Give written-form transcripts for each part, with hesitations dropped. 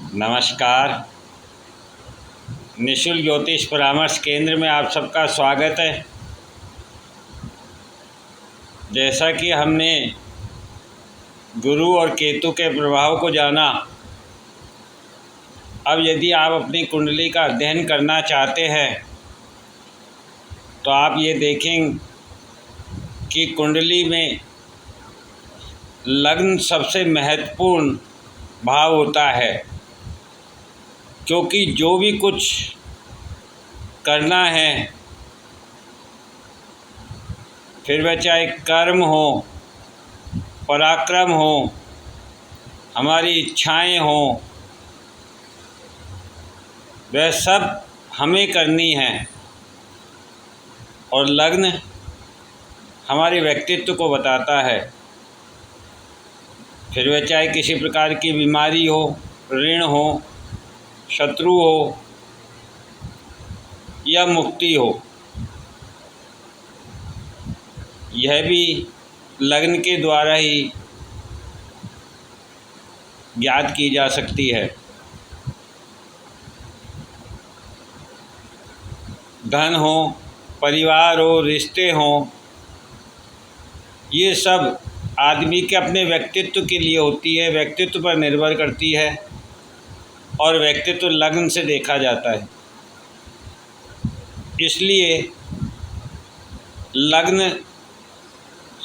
नमस्कार। निःशुल्क ज्योतिष परामर्श केंद्र में आप सबका स्वागत है। जैसा कि हमने गुरु और केतु के प्रभाव को जाना, अब यदि आप अपनी कुंडली का अध्ययन करना चाहते हैं तो आप ये देखें कि कुंडली में लग्न सबसे महत्वपूर्ण भाव होता है, क्योंकि जो भी कुछ करना है, फिर वह चाहे कर्म हो, पराक्रम हो, हमारी इच्छाएं हों, वह सब हमें करनी है। और लग्न हमारे व्यक्तित्व को बताता है। फिर वह चाहे किसी प्रकार की बीमारी हो, ऋण हो, शत्रु हो या मुक्ति हो, यह भी लग्न के द्वारा ही ज्ञात की जा सकती है। धन हो, परिवार हो, रिश्ते हों, ये सब आदमी के अपने व्यक्तित्व के लिए होती है, व्यक्तित्व पर निर्भर करती है और व्यक्तित्व लग्न से देखा जाता है। इसलिए लग्न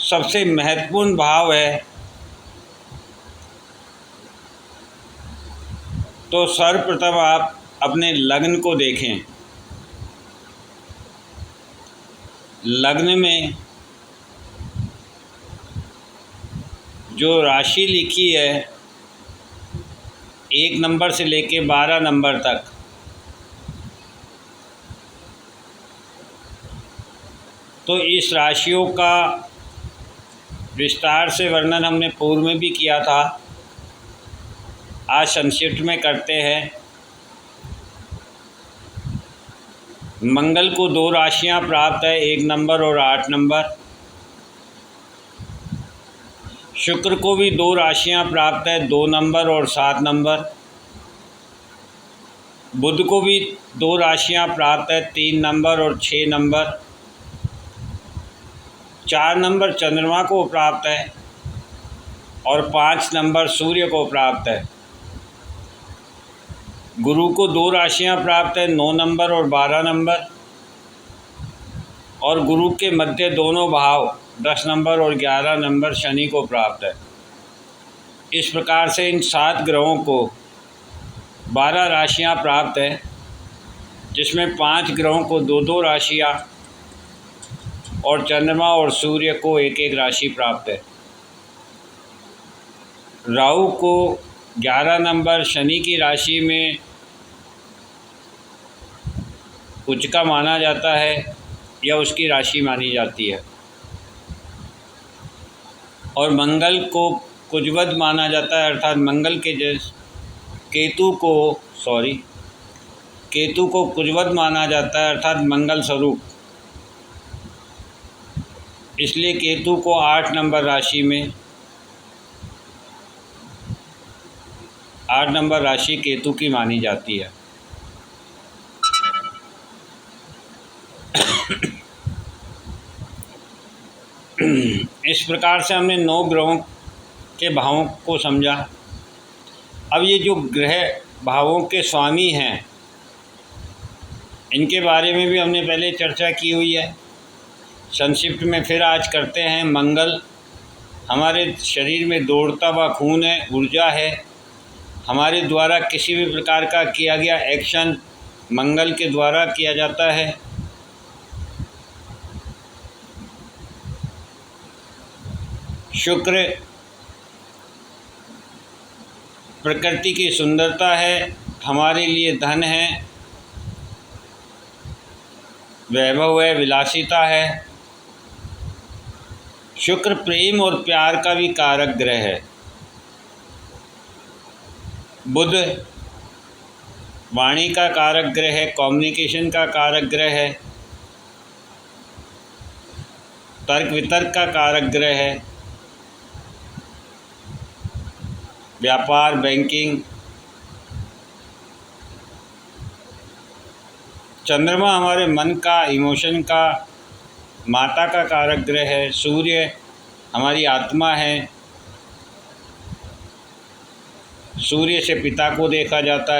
सबसे महत्वपूर्ण भाव है। तो सर्वप्रथम आप अपने लग्न को देखें। लग्न में जो राशि लिखी है 1 नंबर से लेके 12 नंबर तक, तो इस राशियों का विस्तार से वर्णन हमने पूर्व में भी किया था। आज संक्षिप्त में करते हैं। मंगल को 2 राशियां प्राप्त है, 1 नंबर और 8 नंबर। शुक्र को भी 2 राशियां प्राप्त है, 2 नंबर और 7 नंबर। बुध को भी 2 राशियां प्राप्त है, 3 नंबर और 6 नंबर। 4 नंबर चंद्रमा को प्राप्त है और 5 नंबर सूर्य को प्राप्त है। गुरु को 2 राशियां प्राप्त है, 9 नंबर और 12 नंबर। और गुरु के मध्य दोनों भाव 10 नंबर और 11 नंबर शनि को प्राप्त है। इस प्रकार से इन 7 ग्रहों को 12 राशियां प्राप्त है, जिसमें 5 ग्रहों को 2-2 राशियां और चंद्रमा और सूर्य को 1-1 राशि प्राप्त है। राहु को 11 नंबर शनि की राशि में उच्च का माना जाता है या उसकी राशि मानी जाती है। और मंगल को कुजवद माना जाता है, अर्थात मंगल के केतु को कुजवद माना जाता है, अर्थात मंगल स्वरूप। इसलिए केतु को 8 नंबर राशि में 8 नंबर राशि केतु की मानी जाती है। इस प्रकार से हमने 9 ग्रहों के भावों को समझा। अब ये जो ग्रह भावों के स्वामी हैं, इनके बारे में भी हमने पहले चर्चा की हुई है। संक्षिप्त में फिर आज करते हैं। मंगल हमारे शरीर में दौड़ता हुआ खून है, ऊर्जा है। हमारे द्वारा किसी भी प्रकार का किया गया एक्शन मंगल के द्वारा किया जाता है। शुक्र प्रकृति की सुंदरता है, हमारे लिए धन है, वैभव है, विलासिता है। शुक्र प्रेम और प्यार का भी कारक ग्रह है। बुध वाणी का कारक ग्रह है, कम्युनिकेशन का कारक ग्रह है, तर्क वितर्क का कारक ग्रह है, व्यापार, बैंकिंग, चंद्रमा हमारे मन का, इमोशन का, माता का कारक ग्रह है। सूर्य हमारी आत्मा है। सूर्य से पिता को देखा जाता है।